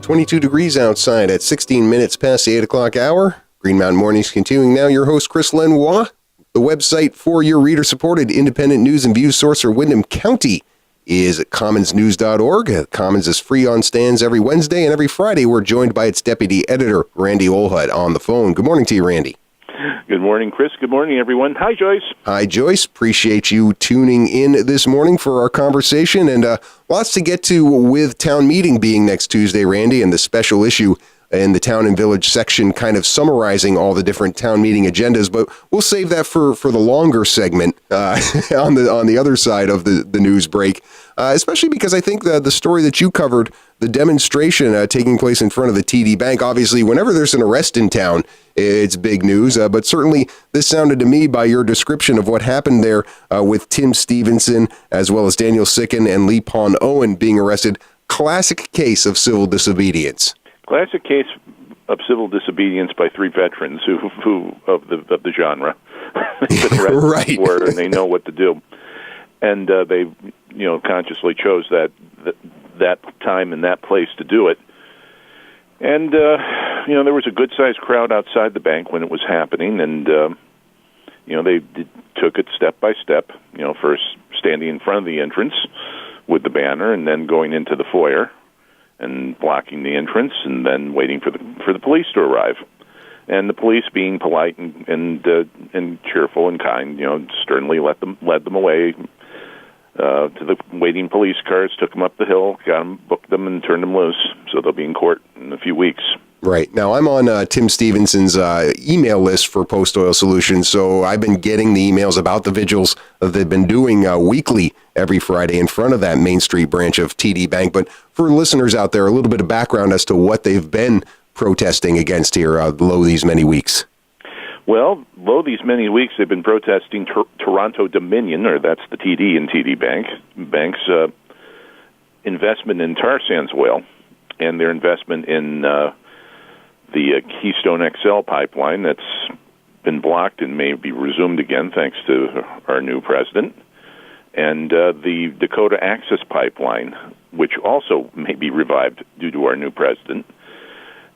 .22 degrees outside at 16 minutes past the 8 o'clock hour. Green Mountain Mornings continuing now. Your host, Chris Lenois. The website for your reader-supported independent news and views source for Windham County is commonsnews.org. Commons is free on stands every Wednesday, and every Friday we're joined by its deputy editor, Randy Holhut, on the phone. Good morning to you, Randy. Good morning, Chris. Good morning, everyone. Hi, Joyce. Hi, Joyce. Appreciate you tuning in this morning for our conversation, and lots to get to with town meeting being next Tuesday, Randy, and the special issue in the Town and Village section kind of summarizing all the different town meeting agendas, but we'll save that for the longer segment on the other side of the news break, especially because I think the story that you covered, the demonstration taking place in front of the TD Bank, obviously whenever there's an arrest in town, it's big news, but certainly this sounded to me by your description of what happened there with Tim Stevenson, as well as Daniel Sicken and Lee Pon Owen being arrested. Classic case of civil disobedience. Classic case of civil disobedience by three veterans who of the genre. They've been arrested right. before, and they know what to do. And they, consciously chose that time and that place to do it. And there was a good-sized crowd outside the bank when it was happening, and they took it step by step. First standing in front of the entrance with the banner, and then going into the foyer and blocking the entrance, and then waiting for the police to arrive. And the police, being polite and cheerful and kind, sternly led them away to the waiting police cars, took them up the hill, got them, booked them, and turned them loose. So they'll be in court in a few weeks. Right. Now, I'm on Tim Stevenson's email list for Post Oil Solutions, so I've been getting the emails about the vigils that they've been doing weekly every Friday in front of that Main Street branch of TD Bank. But for listeners out there, a little bit of background as to what they've been protesting against here lo these many weeks. Well, lo these many weeks, they've been protesting Toronto Dominion, or that's the TD and TD Bank's investment in tar sands oil, and their investment in the Keystone XL pipeline that's been blocked and may be resumed again thanks to our new president, and the Dakota Access pipeline, which also may be revived due to our new president.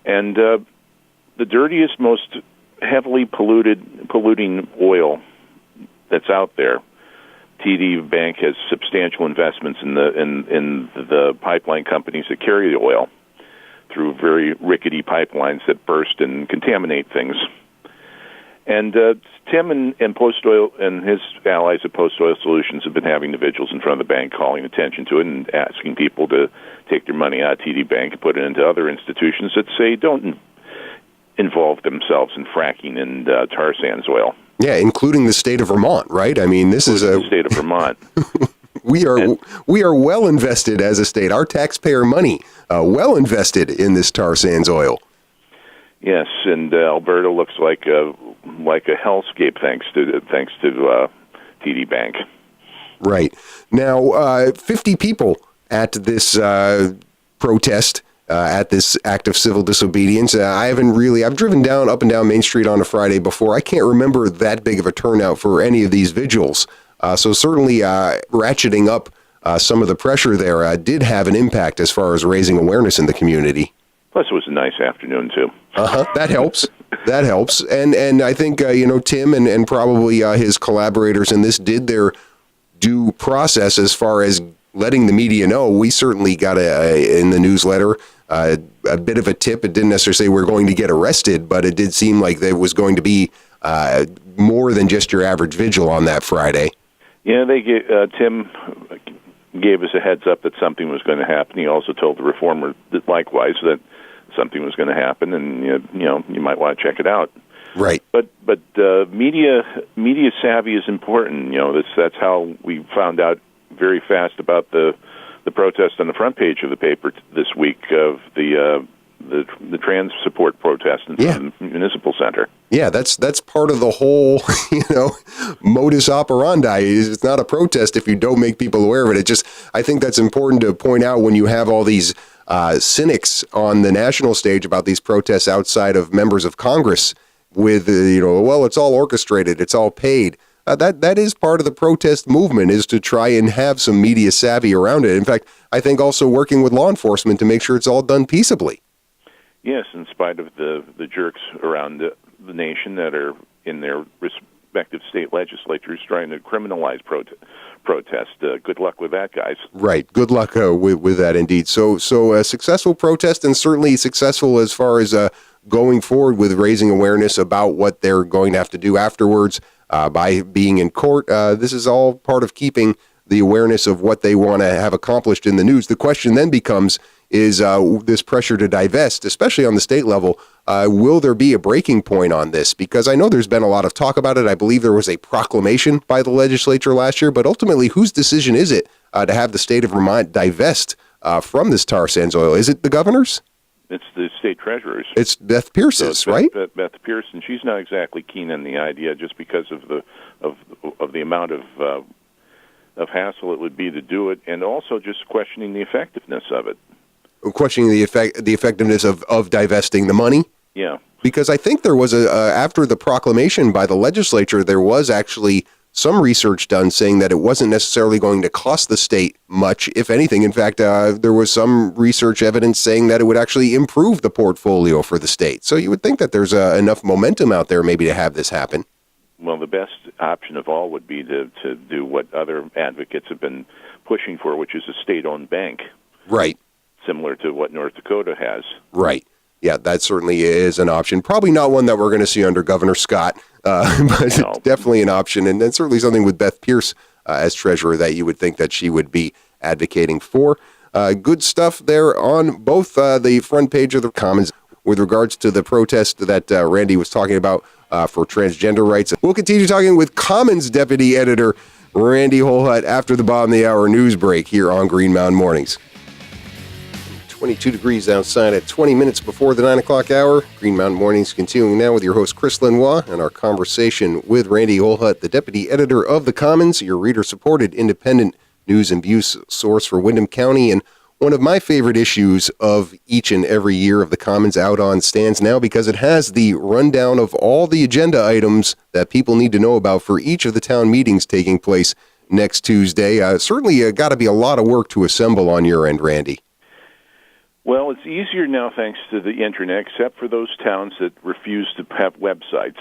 And the dirtiest, most heavily polluting oil that's out there. TD Bank has substantial investments in the pipeline companies that carry the oil through very rickety pipelines that burst and contaminate things. And Tim and Post Oil and his allies at Post Oil Solutions have been having the vigils in front of the bank, calling attention to it and asking people to take their money out of TD Bank and put it into other institutions that say don't involve themselves in fracking and tar sands oil. Yeah, including the state of Vermont, right? I mean, this is the state of Vermont. We are well invested as a state. Our taxpayer money well invested in this tar sands oil. Yes, and Alberta looks like a hellscape thanks to TD Bank. Right. Now, 50 people at this protest. At this act of civil disobedience. I've driven up and down Main Street on a Friday before. I can't remember that big of a turnout for any of these vigils. So certainly ratcheting up some of the pressure there did have an impact as far as raising awareness in the community. Plus, it was a nice afternoon, too. That helps. That helps. And I think, Tim and probably his collaborators in this did their due process as far as letting the media know. We certainly got in the newsletter a bit of a tip. It didn't necessarily say we're going to get arrested, but it did seem like there was going to be more than just your average vigil on that Friday. Yeah, Tim gave us a heads up that something was going to happen. He also told the Reformer that likewise that something was going to happen, and you might want to check it out. Right. But media savvy is important. That's how we found out very fast about the protest on the front page of the paper this week of the the trans support protest in the municipal center. Yeah, that's part of the whole, modus operandi. It's not a protest if you don't make people aware of it. I think that's important to point out when you have all these cynics on the national stage about these protests outside of members of Congress with, well, it's all orchestrated, it's all paid. That is part of the protest movement, is to try and have some media savvy around it. In fact, I think also working with law enforcement to make sure it's all done peaceably. Yes, in spite of the jerks around the nation that are in their respective state legislatures trying to criminalize protest. Good luck with that, guys. Right. Good luck with that, indeed. So a successful protest, and certainly successful as far as going forward with raising awareness about what they're going to have to do afterwards. By being in court, this is all part of keeping the awareness of what they want to have accomplished in the news. The question then becomes, is this pressure to divest, especially on the state level, will there be a breaking point on this? Because I know there's been a lot of talk about it. I believe there was a proclamation by the legislature last year, but ultimately, whose decision is it to have the state of Vermont divest from this tar sands oil? Is it the governor's? It's the state treasurer's. It's Beth Pierce's, right? Beth Pierce, and she's not exactly keen on the idea, just because of the amount of hassle it would be to do it, and also just questioning the effectiveness of it. Questioning the effectiveness of divesting the money. Yeah, because I think there was after the proclamation by the legislature, there was actually some research done saying that it wasn't necessarily going to cost the state much, if anything. In fact, there was some research evidence saying that it would actually improve the portfolio for the state. So you would think that there's enough momentum out there maybe to have this happen. Well, the best option of all would be to do what other advocates have been pushing for, which is a state-owned bank. Right. Similar to what North Dakota has. Right. Yeah, that certainly is an option. Probably not one that we're going to see under Governor Scott, but no. Definitely an option, and certainly something with Beth Pierce as treasurer that you would think that she would be advocating for. Good stuff there on both the front page of the Commons with regards to the protest that Randy was talking about for transgender rights. We'll continue talking with Commons Deputy Editor Randy Holhut after the bottom of the hour news break here on Green Mountain Mornings. 22 degrees outside at 20 minutes before the 9 o'clock hour. Green Mountain Mornings continuing now with your host, Chris Lenois, and our conversation with Randy Holhut, the Deputy Editor of the Commons, your reader-supported independent news and views source for Windham County. And one of my favorite issues of each and every year of the Commons out on stands now, because it has the rundown of all the agenda items that people need to know about for each of the town meetings taking place next Tuesday. Certainly got to be a lot of work to assemble on your end, Randy. Well, it's easier now thanks to the Internet, except for those towns that refuse to have websites.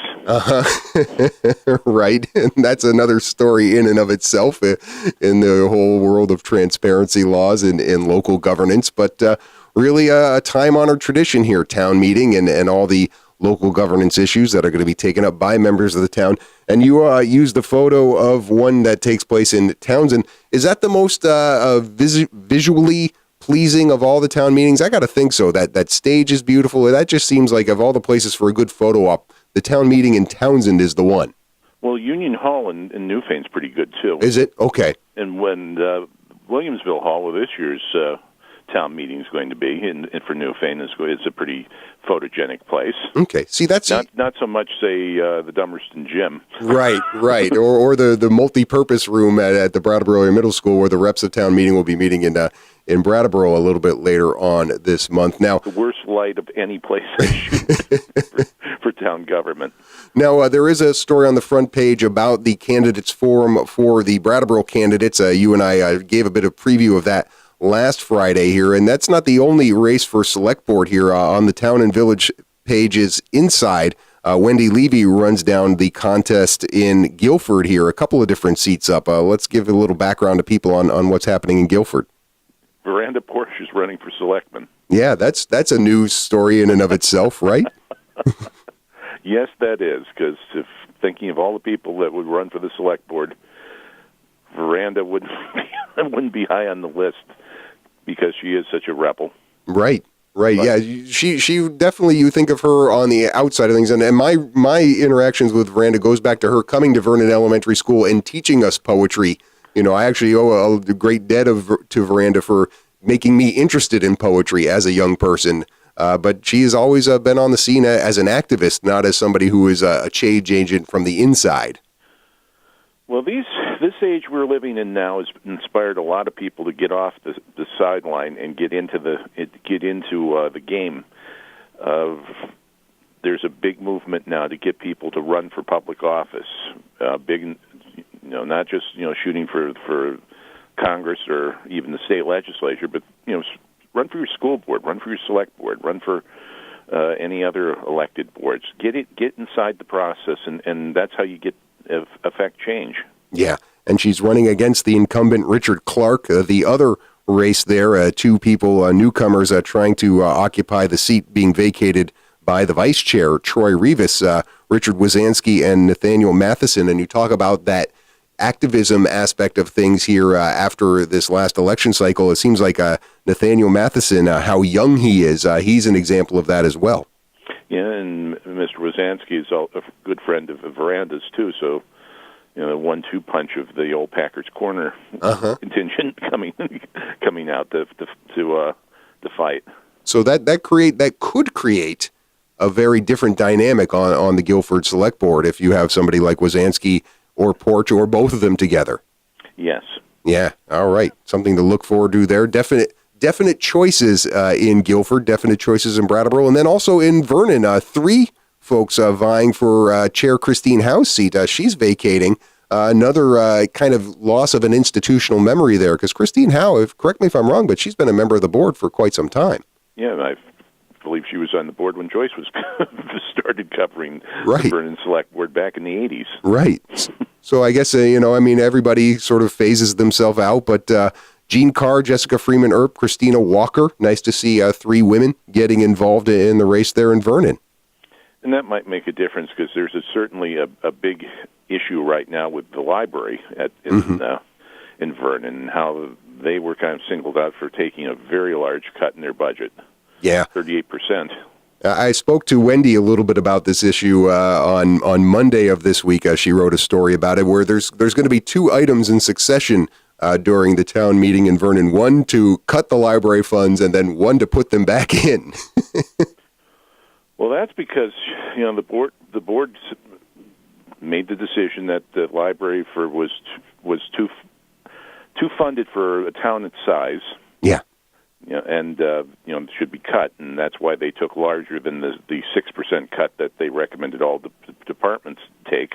Right. And that's another story in and of itself in the whole world of transparency laws in local governance. But really a time-honored tradition here, town meeting and all the local governance issues that are going to be taken up by members of the town. And you used the photo of one that takes place in Townsend. Is that the most visually pleasing of all the town meetings? I got to think so. That stage is beautiful. That just seems like of all the places for a good photo op, the town meeting in Townsend is the one. Well, Union Hall in Newfane's pretty good, too. Is it? Okay. And when Williamsville Hall, with this year's town meeting is going to be, and for Newfane, it's a pretty photogenic place. Okay. See, that's not so much, say, the Dummerston Gym. Right. or the multi-purpose room at the Brattleboro Area Middle School, where the reps of town meeting will be meeting in Brattleboro a little bit later on this month. Now, the worst light of any place for town government. Now, there is a story on the front page about the candidates forum for the Brattleboro candidates. You and I gave a bit of preview of that last Friday here, and that's not the only race for select board here. On the town and village pages inside, Wendy Levy runs down the contest in Guilford here, a couple of different seats up. Let's give a little background to people on what's happening in Guilford. Veranda Porsche is running for selectman. Yeah, that's a news story in and of itself, right? Yes, that is, because if thinking of all the people that would run for the select board, Veranda wouldn't be high on the list because she is such a rebel. Right. But, yeah, she definitely, you think of her on the outside of things, and my interactions with Veranda goes back to her coming to Vernon Elementary School and teaching us poetry. You know, I actually owe a great debt to Veranda for making me interested in poetry as a young person but she has always been on the scene as an activist, not as somebody who is a change agent from the inside. Well, this age we're living in now has inspired a lot of people to get off the sideline and get into the game. There's a big movement now to get people to run for public office. Not just shooting for Congress or even the state legislature, but run for your school board, run for your select board, run for any other elected boards. Get inside the process, and that's how you affect change. Yeah, and she's running against the incumbent Richard Clark. The other race there, two people, newcomers, trying to occupy the seat being vacated by the vice chair, Troy Rivas, Richard Wazansky, and Nathaniel Matheson. And you talk about that activism aspect of things here after this last election cycle. It seems like Nathaniel Matheson, how young he is, he's an example of that as well. Yeah, and Mr. Wazansky is a good friend of Veranda's, too, so the 1-2 punch of the old Packers corner contingent coming out to fight. So that could create a very different dynamic on the Guilford Select Board if you have somebody like Wazansky or Porch or both of them together. Yes. Yeah. All right. Something to look forward to there. Definite choices in Guilford, definite choices in Brattleboro, and then also in Vernon. Three folks vying for Chair Christine Howe's seat. She's vacating. Another kind of loss of an institutional memory there, because Christine Howe, correct me if I'm wrong, but she's been a member of the board for quite some time. Yeah, I believe she was on the board when Joyce was started covering the Vernon Select Board back in the 80s. Right. So I guess, everybody sort of phases themselves out, but Jean Carr, Jessica Freeman Earp, Christina Walker, nice to see three women getting involved in the race there in Vernon. And that might make a difference, because there's certainly a big issue right now with the library in Vernon, and how they were kind of singled out for taking a very large cut in their budget. Yeah. 38%. I spoke to Wendy a little bit about this issue on Monday of this week. She wrote a story about it where there's going to be two items in succession during the town meeting in Vernon. One to cut the library funds, and then one to put them back in. Well, that's because the board made the decision that the library was too funded for a town its size. Yeah. And should be cut, and that's why they took larger than the 6% cut that they recommended all the departments take.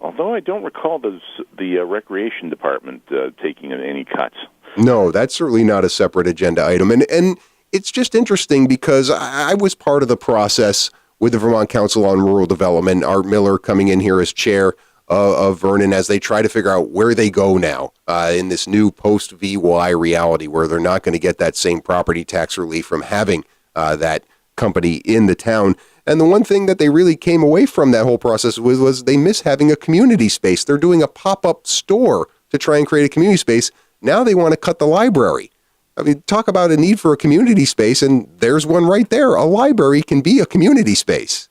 Although I don't recall the recreation department taking any cuts. No, that's certainly not a separate agenda item, and it's just interesting because I was part of the process with the Vermont Council on Rural Development. Art Miller coming in here as chair of Vernon as they try to figure out where they go now in this new post-VY reality where they're not going to get that same property tax relief from having that company in the town. And the one thing that they really came away from that whole process was they miss having a community space. They're doing a pop-up store to try and create a community space. Now they want to cut the library. I mean, talk about a need for a community space, and there's one right there. A library can be a community space.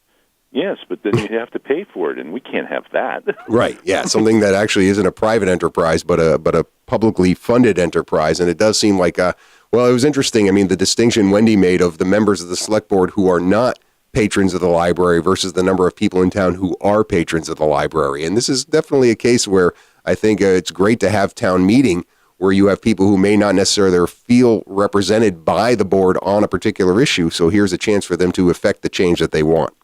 Yes, but then you have to pay for it, and we can't have that. Right, yeah, something that actually isn't a private enterprise, but a publicly funded enterprise. And it does seem like, it was interesting. I mean, the distinction Wendy made of the members of the select board who are not patrons of the library versus the number of people in town who are patrons of the library. And this is definitely a case where I think it's great to have town meeting where you have people who may not necessarily feel represented by the board on a particular issue. So here's a chance for them to effect the change that they want.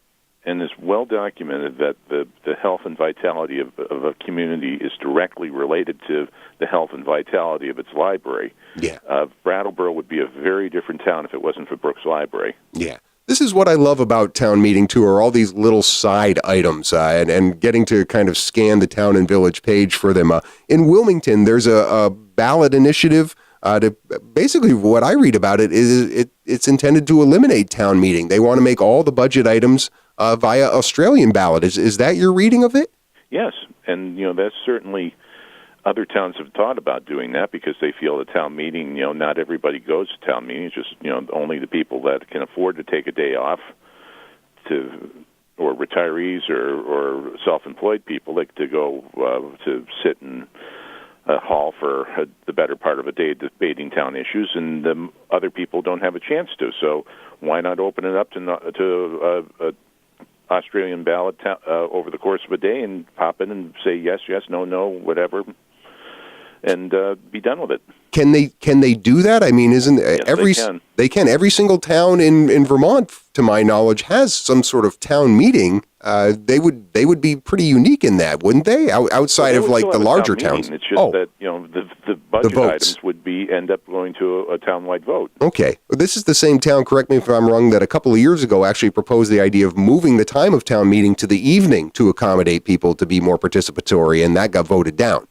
And it's well documented that the health and vitality of a community is directly related to the health and vitality of its library. Yeah. Brattleboro would be a very different town if it wasn't for Brooks Library. Yeah. This is what I love about town meeting, too, are all these little side items and getting to kind of scan the town and village page for them. In Wilmington, there's a ballot initiative to basically what I read about it is it's intended to eliminate town meeting. They want to make all the budget items via Australian ballot. Is that your reading of it? Yes, and that's certainly other towns have thought about doing that because they feel the town meeting, not everybody goes to town meetings, just only the people that can afford to take a day off, or retirees or self-employed people like to go to sit and hall for the better part of a day debating town issues, and other people don't have a chance to. So why not open it up to Australian ballot over the course of a day and pop in and say yes, yes, no, no, whatever, and be done with it. Can they do that? I mean, isn't yes, they can every single town in Vermont, to my knowledge, has some sort of town meeting. They would be pretty unique in that, wouldn't they? Outside of like the larger towns. It's just that the budget items would end up going to a townwide vote. Okay, this is the same town. Correct me if I'm wrong. That a couple of years ago actually proposed the idea of moving the time of town meeting to the evening to accommodate people to be more participatory, and that got voted down.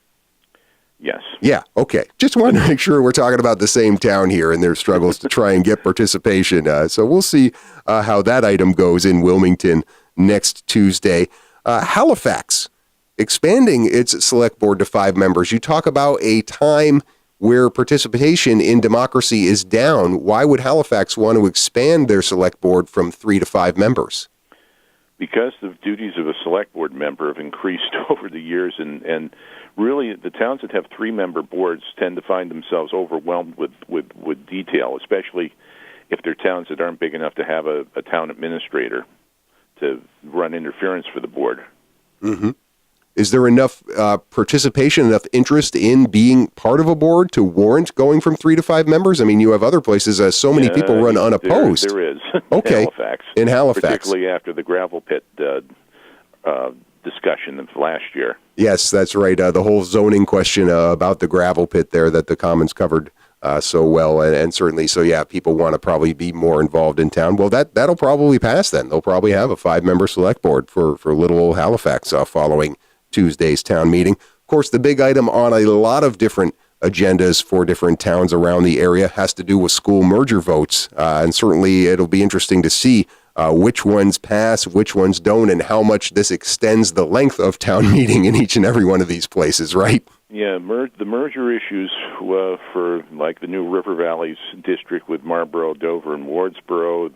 Yes. Yeah, okay. Just wanted to make sure we're talking about the same town here and their struggles to try and get participation. So we'll see how that item goes in Wilmington next Tuesday. Halifax, expanding its select board to 5 members. You talk about a time where participation in democracy is down. Why would Halifax want to expand their select board from 3 to 5 members? Because the duties of a select board member have increased over the years, and really the towns that have 3-member boards tend to find themselves overwhelmed with detail, especially if they're towns that aren't big enough to have a town administrator to run interference for the board. Mm-hmm. Is there enough participation, enough interest in being part of a board to warrant going from 3 to 5 members? I mean, you have other places, so many people run unopposed. There is. Okay. In Halifax. Particularly after the gravel pit discussion of last year. Yes, that's right. The whole zoning question about the gravel pit there that the Commons covered so well, and certainly, so yeah, people want to probably be more involved in town. Well, that'll probably pass then. They'll probably have a 5-member select board for little old Halifax following Tuesday's town meeting. Of course, the big item on a lot of different agendas for different towns around the area has to do with school merger votes, and certainly it'll be interesting to see which ones pass, which ones don't, and how much this extends the length of town meeting in each and every one of these places, right? Yeah, the merger issues for like the new River Valleys district with Marlborough, Dover, and Wardsboro,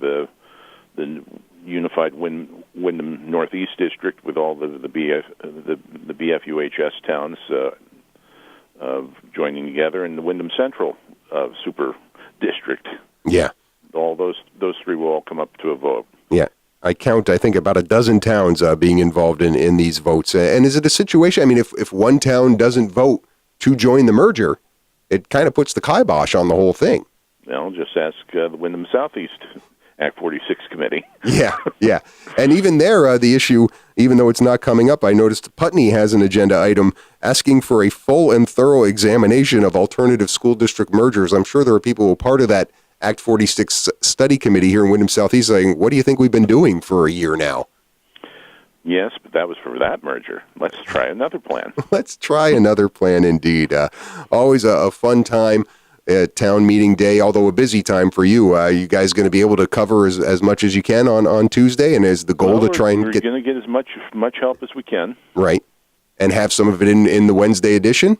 the unified Wyndham Northeast district with all the BFUHS towns joining together, and the Wyndham Central super district. Yeah. All those 3 will all come up to a vote. Yeah. I count, I think, about a dozen towns being involved in these votes. And is it a situation, I mean, if one town doesn't vote to join the merger, it kind of puts the kibosh on the whole thing. Well, just ask the Wyndham Southeast Act 46 committee. Yeah. And even there, the issue, even though it's not coming up, I noticed Putney has an agenda item asking for a full and thorough examination of alternative school district mergers. I'm sure there are people who are part of that Act 46 study committee here in Wyndham Southeast saying, what do you think we've been doing for a year now? Yes, but that was for that merger. Let's try another plan. Let's try another plan indeed. Always a fun time at town meeting day, although a busy time for you. You guys going to be able to cover as much as you can on Tuesday, and is the goal to try and we're going to get as much help as we can. Right. And have some of it in the Wednesday edition?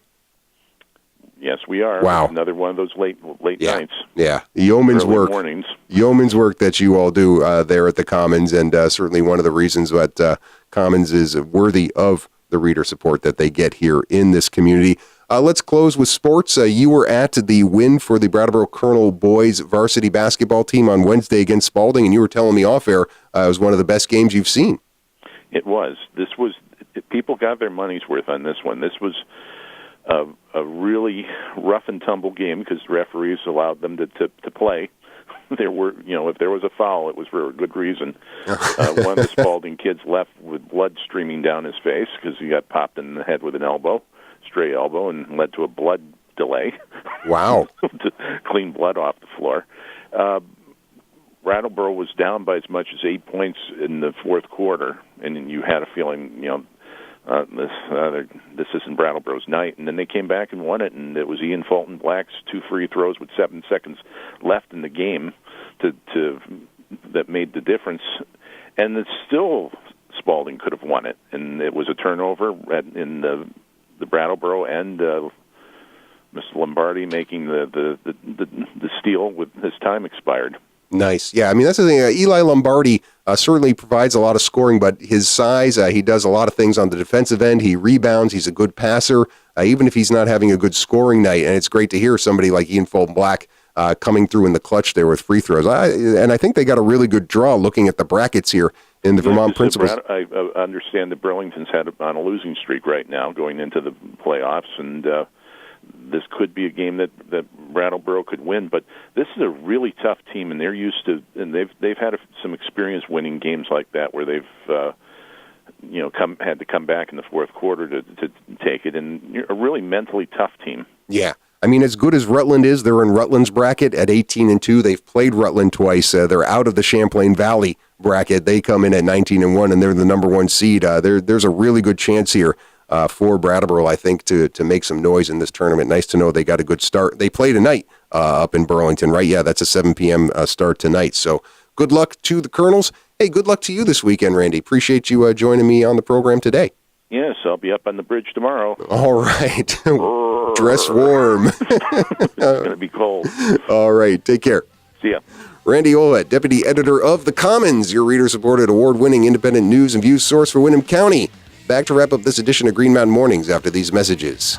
Yes, we are. Wow. Another one of those late nights. Yeah. Yeoman's work. Mornings. Yeoman's work that you all do there at the Commons, and certainly one of the reasons that Commons is worthy of the reader support that they get here in this community. Let's close with sports. You were at the win for the Brattleboro Colonel boys varsity basketball team on Wednesday against Spalding, and you were telling me off air it was one of the best games you've seen. It was. People got their money's worth on this one. This was a really rough and tumble game because the referees allowed them to play. There were, if there was a foul, it was for a good reason. One of the Spalding kids left with blood streaming down his face because he got popped in the head with an stray elbow, and led to a blood delay. Wow. To clean blood off the floor. Brattleboro was down by as much as 8 points in the fourth quarter, and you had a feeling, this isn't Brattleboro's night. And then they came back and won it, and it was Ian Fulton Black's 2 free throws with 7 seconds left in the game that made the difference. And it's still Spalding could have won it, and it was a turnover in the Brattleboro and Mr. Lombardi making the steal with his time expired. Nice. Yeah, I mean, that's the thing. Eli Lombardi certainly provides a lot of scoring, but his size, he does a lot of things on the defensive end. He rebounds. He's a good passer, even if he's not having a good scoring night. And it's great to hear somebody like Ian Fulton Black coming through in the clutch there with free throws. And I think they got a really good draw looking at the brackets here in the Vermont Principals. I understand that Burlington's on a losing streak right now going into the playoffs, and this could be a game that Brattleboro could win. But this is a really tough team, and they're used to, and they've had some experience winning games like that where they've had to come back in the fourth quarter to take it, and you're a really mentally tough team. Yeah. I mean, as good as Rutland is, they're in Rutland's bracket at 18-2. They've played Rutland twice. They're out of the Champlain Valley bracket. They come in at 19-1, and they're the number one seed. There's a really good chance here for Brattleboro, I think, to make some noise in this tournament. Nice to know they got a good start. They play tonight up in Burlington, right? Yeah, that's a 7 p.m. Start tonight. So good luck to the Colonels. Hey, good luck to you this weekend, Randy. Appreciate you joining me on the program today. Yes, I'll be up on the bridge tomorrow. All right. Dress warm. It's going to be cold. All right. Take care. See ya. Randy Holhut, Deputy Editor of The Commons, your reader-supported, award-winning independent news and views source for Windham County. Back to wrap up this edition of Green Mountain Mornings after these messages.